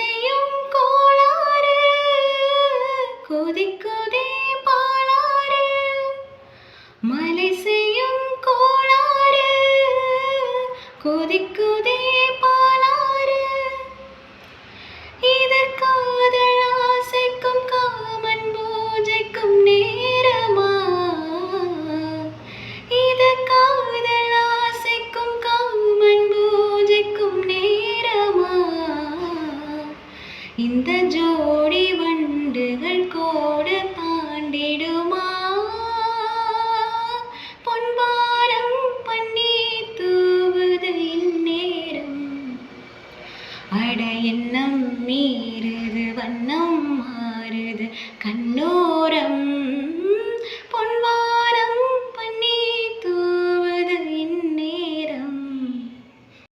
செய்யும் கோளாறு கொதிக்குதே பாலாறு மலை செய்யும் கோளாறு கொதிக்குதே பாலாறு இது காதல் ஆசைக்கும் காமன் பூஜைக்கும் நேரமா இது காதல் ஆசைக்கும் காமன் பூஜைக்கும் நேரமா இந்த ஜோடி வண்டுகள் கோடு தாண்டிடுமா பொன்பாரம் பண்ணி தூவுது இந்நேரம் அட எண்ணம் மீறுது வண்ணம் மாறுது கண்